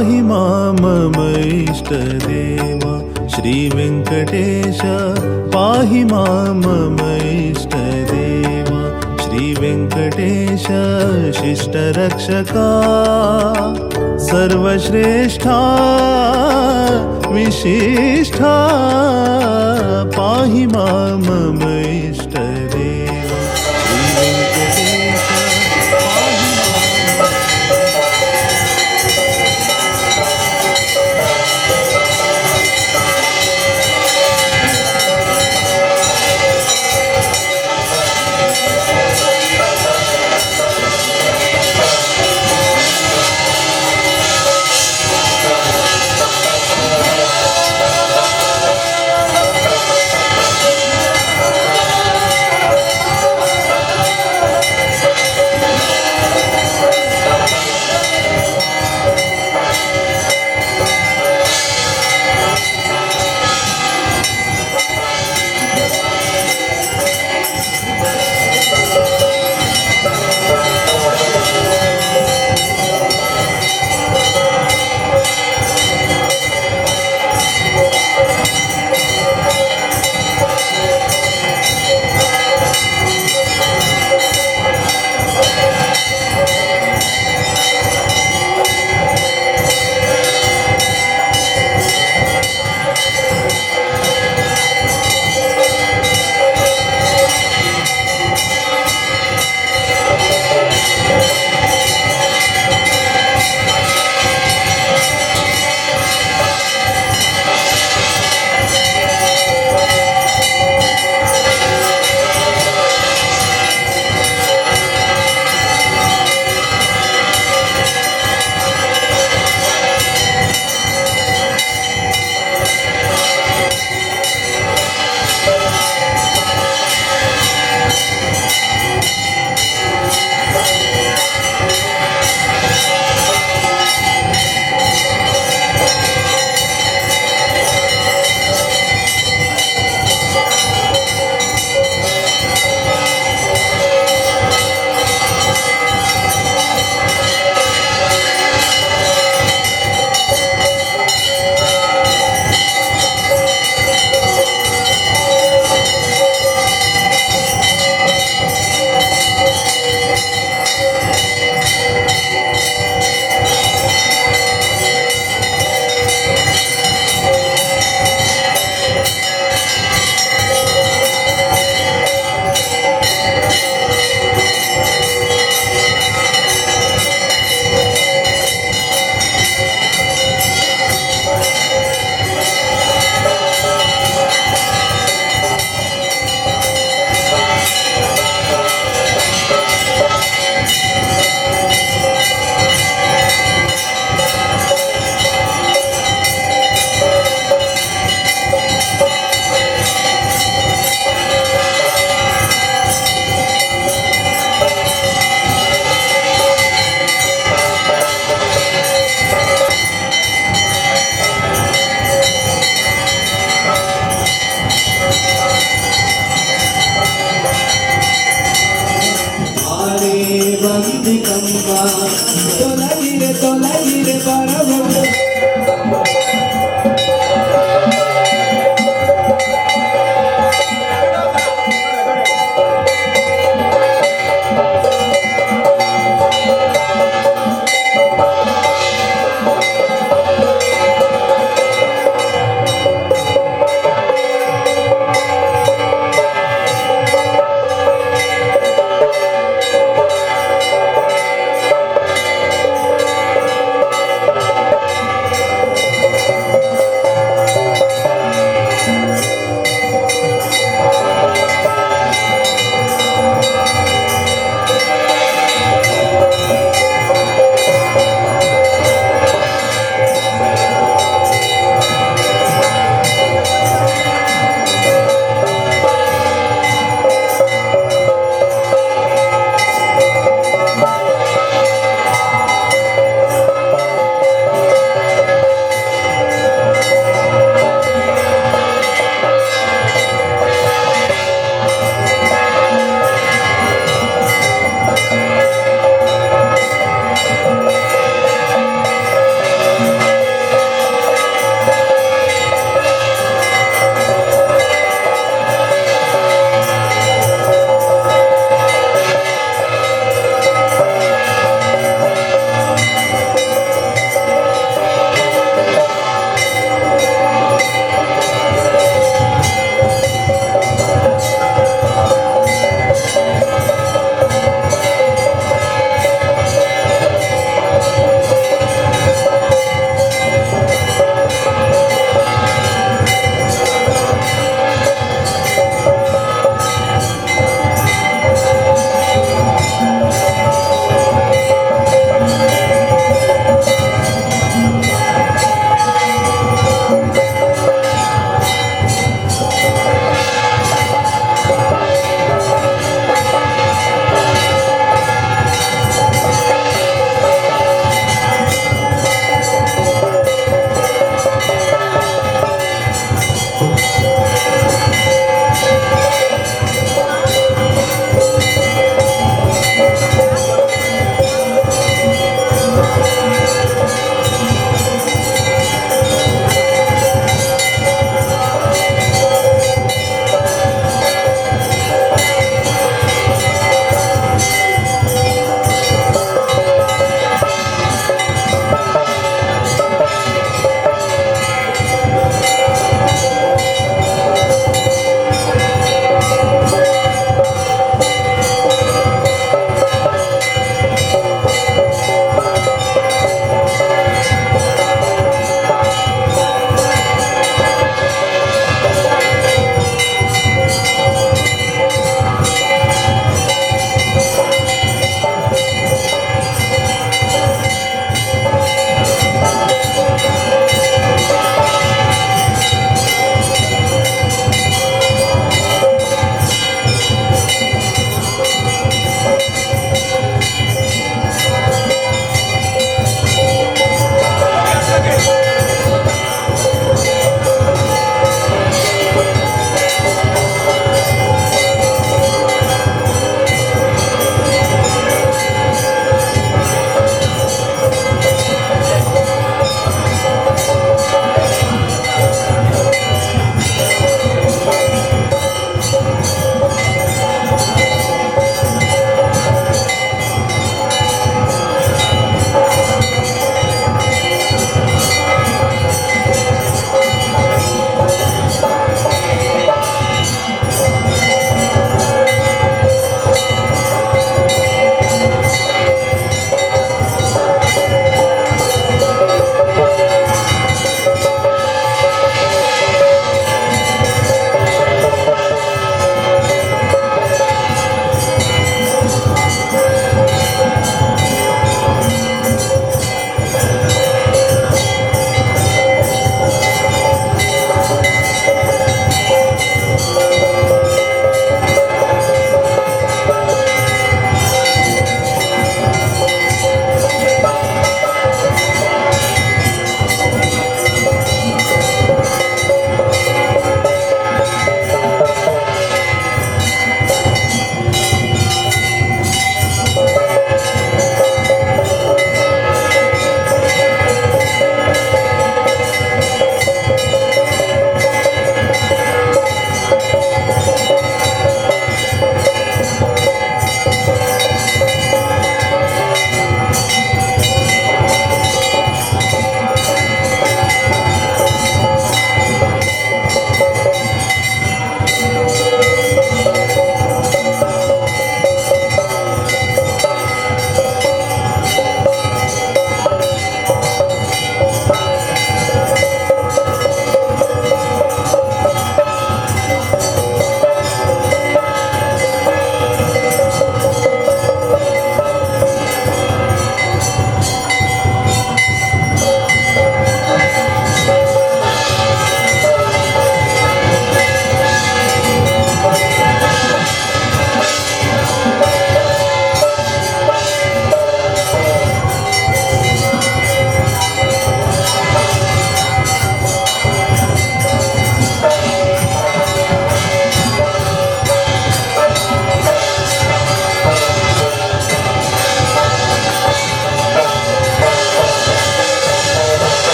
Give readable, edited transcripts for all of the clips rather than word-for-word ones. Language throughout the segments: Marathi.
पाहि मां मम इष्टदेव श्री वेङ्कटेश पाहि मां मम इष्टदेव श्री वेङ्कटेश शिष्टरक्षका सर्वश्रेष्ठा विशिष्ठा पाहि मां मम इष्टदेव श्री वेङ्कटेश पाहि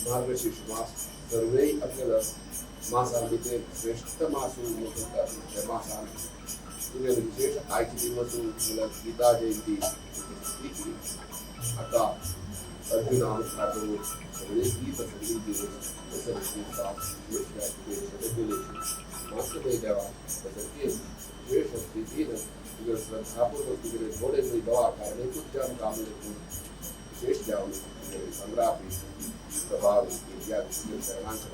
मार्गशीर्ष मास सर्वे आपल्याला मासांमध्ये श्रेष्ठ मास मासान तुम्ही विशेष आयची दिवस गीता जयंती आता अर्जुन अनुष्ठान सगळे गीत सगळी दिवस मस्त देवा विशेष स्थितीनं तुझ्या श्रद्धापूर्वक तुझे थोडे दवा करणे तुझ्या कामले विशेष द्यावं संग्रामी प्रभाव इत्यादि शरणांकर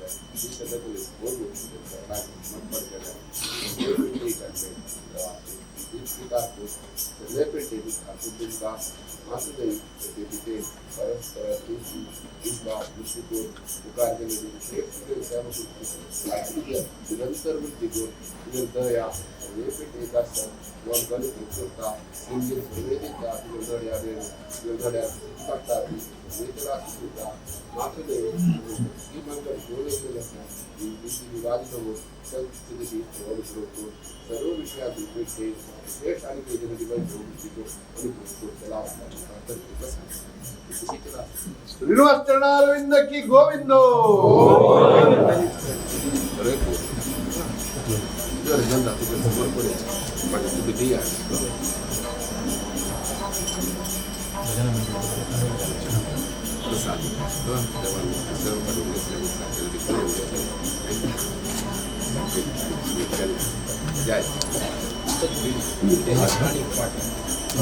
निरंतर वृत्तीकोण निरंतर या सर्व विषयात श्रेष्ठ आणि श्रीनिवासचरणारविंद की गोविंदो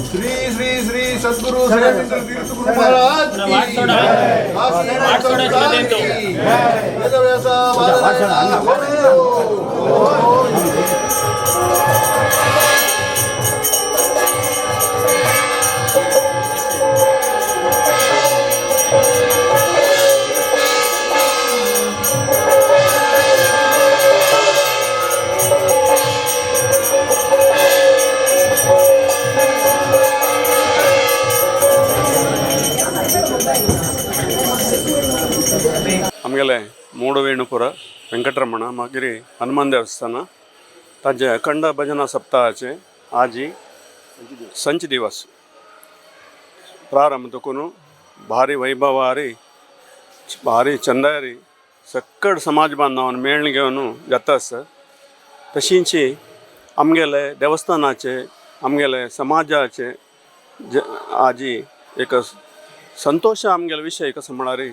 श्री श्री श्री सद्गुरु सर्वेंद्र तीर्थ गुरु महाराज की वेदव्यासा आमगेले मूडवेणुपुर वेंकटरमण मागिरी हनुमान देवस्थान ताजे अखंड भजना सप्ताहाचे आजी संच दिवस प्रारंभ तकून भारी वैभवारी भारी चंदारी सक्कड समाज बांधवान मेळणी घेवन जातास तशींची आमगेले देवस्थानाचे आमगेले समाजाचे आजी एक संतोष आमगेले विषय कसं म्हणारी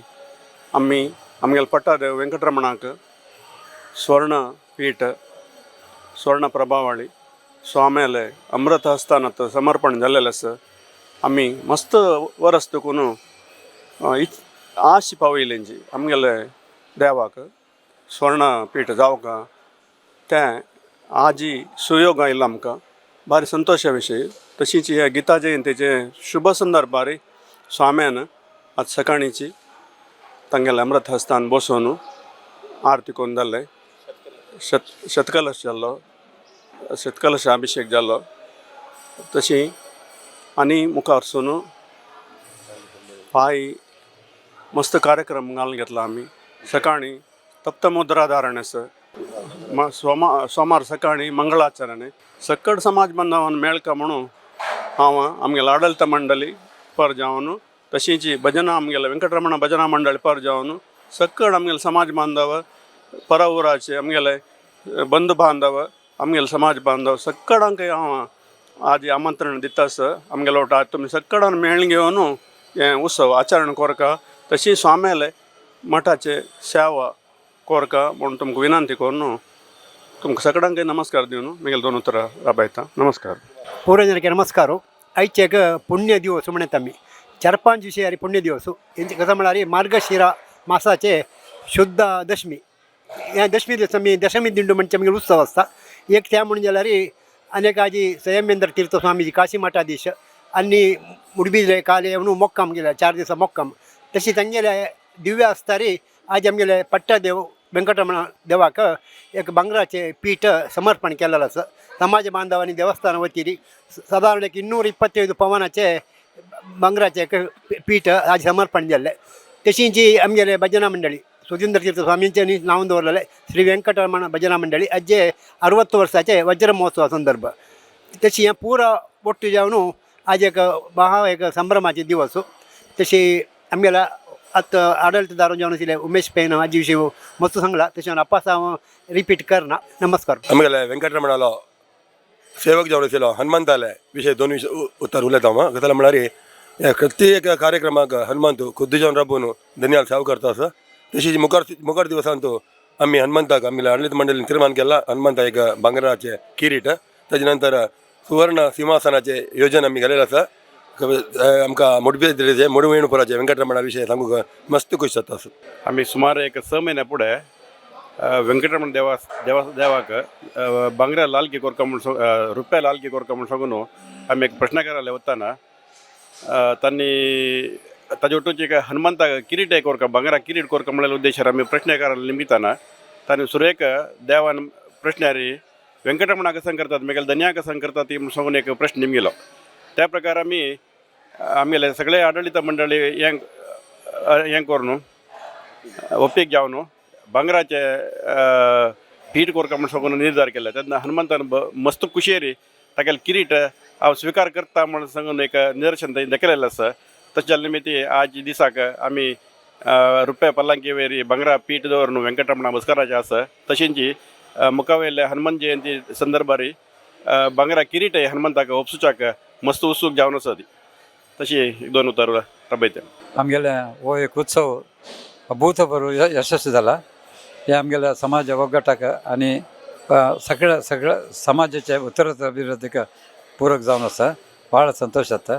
आम्ही आमगेले पट्टादेव वेंकटरमणाक स्वर्ण पीठ स्वर्ण प्रभावळी स्वाम्याले अमृत हस्तानात समर्पण झालेलं असं आम्ही मस्त वरस तकून आश पावयलेंची आमगेले देवाक स्वर्ण पीठ जावका त्या आजी सुयोग आयला आमकां भारी संतोशा विशयी तशीच ह्या गीता जयंतीचे शुभ संदर्भारी स्वाम्यान आज सकाळीची तांगेले अमृत हस्तान बसोवन आरती करून जाल्ले शतकलश जाल्लो शतकलश अभिषेक जाल्लो तशी आनी मुखार वचून पांय मस्त कार्यक्रम घालून घेतला आमी सकाळी तप्तमुद्रा धारण आसा सोमार सकाळी मंगळाचरण सक्कड समाज बांधवान मेळका म्हणून हांव आमगेले आडळित मंडळी पर जावन तशीच भजना आमगेले वेंकटरमण भजना मंडळ पर जावन सक्कड आमगेले समाज बांधव परउराचे आमगेले बंधू बांधव आमगेले समाज बांधव सक्कडांक हांव आज आमंत्रण दितास आमगेलो वाट तुमी सक्कडान मेळणी घेवन हे उत्सव आचरण कोरका तशी स्वाम्याले मठाचे सेवा कोरका म्हणून तुमकां विनंती करून तुमकां सगळ्यांक नमस्कार दिवन म्हगेले दोन उतरां राबयता नमस्कार पूर्वजनಕ್ಕೆ नमस्कार आयचेक पुण्य दिवस म्हणत आमी 4-5 विशयारी पुण्य दिवस हेंचे कसं म्हळ्यार मार्गशिरा मासाचे शुद्ध दशमी ह्या दशमी दिवस आमी दशमी दिंडू म्हणजे आमगे उत्सव आसता एक त्या म्हणून जाल्यार अनेकाजी संयमेंद्र तीर्थ स्वामीजी काशी मठाधीश आनी मुडबिद्रे काले येवन मोक्काम गेल्या 4 दिसा मोक्काम तशी तांगेले दिव्य आसतारी आज आमगेले पट्टादेव वेंकटरमण देवाक एक भांगराचे पीठ समर्पण केलेलं आसा समाज बांधवांनी देवस्थान वतीरी साधारण एक 225 पवनाचे भांगराचे एक पीठ आज समर्पण केल्ले तशी जी आमगेले भजना मंडळी सुधींद्र तीर्थ स्वामींचे नांव दवरलेले श्री वेंकटरमण भजना मंडळी आज 60 वर्साचे वज्र महोत्सवा संदर्भ तशी हें पुरो पोट्टू जावन आज एक महा एक संभ्रमाचे दिवस तशी आमगेला आतां आडळतदार जावन आशिल्ले उमेश पेन हाजे विशीं मस्त सांगला तशें आपास हांव रिपीट करना नमस्कार आमगेले वेंकटरमणालो सेवक जावन आशिल्लो हनुमंताले विशय 2 उतर उलयता हांव गजाल म्हळ्यार प्रत्येक कार्यक्रमाक हनुमंत खुद्द जावन राबून धन्याल सेवा करता आसा तशी मुखार दिवसांत आमी हनुमंताक आमगेले आडळित मंडळीन तीर्मान केला हनुमंता एक भांगराचे किरीट ताजे नंतर सुवर्ण सिंहासनाचे योजन आमी केलेलें आसा आमकां मुडबिद्रेचे मुडवेणुपुराचे वेंकटरमणा विशय सांगूंक मस्त खूश जाता आमी सुमार एक 6 म्हयन्या फुडें वेंकटरमण देवाक भांगरा लालकी कोरका म्हूण रुपया लालकी कोरका म्हूण सांगून आमी एक प्रश्नकाराले वताना तांणी ताजे वटूची एक हनुमंताक किरीट कोरका भांगरा किरीट कोरका म्हणल्या उद्देशार आमी प्रश्नकाराले निमिताना तांणी सुरेख देवान प्रश्नारी वेंकटरमणाक सांग करतात मेगेल धन्याक सांग करतात ती सांगून एक प्रश्न निमगेलो त्या प्रकार आमगेले सगळे आडळित मंडळी हें करून ओप्पीक जावन भांगराचे पीठ कोरका म्हूण सांगून निर्धार केला तेन्ना हनुमंतान मस्त खुशयेरी तागेले किरीट हांव स्विकार करता म्हूण सांगून एक निदर्शन थंय दाखयलेलें आसा तशें निमित्ती आज दिसाक आमी रुपया पल्लांकी वयरी भांगरा पीठ दवरून वेंकटरमणा बसकाराचें आसा तशेंच मुखा वयले हनुमान जयंती संदर्भारी भांगरा किरीट हनुमंताक ओपसुचाक मस्त उत्सूक जावन आसा ती तशी 2 उतर राबयता आमगेले हो एक उत्सव अभूतपूर्व यशस्वी जाला हे आमगेल्या समाज वगटाक आनी सगळ्या समाजाच्या उत्तरोत्तर अभिवृद्धीक पूरक जावन आसा भाಳ संतोश जाता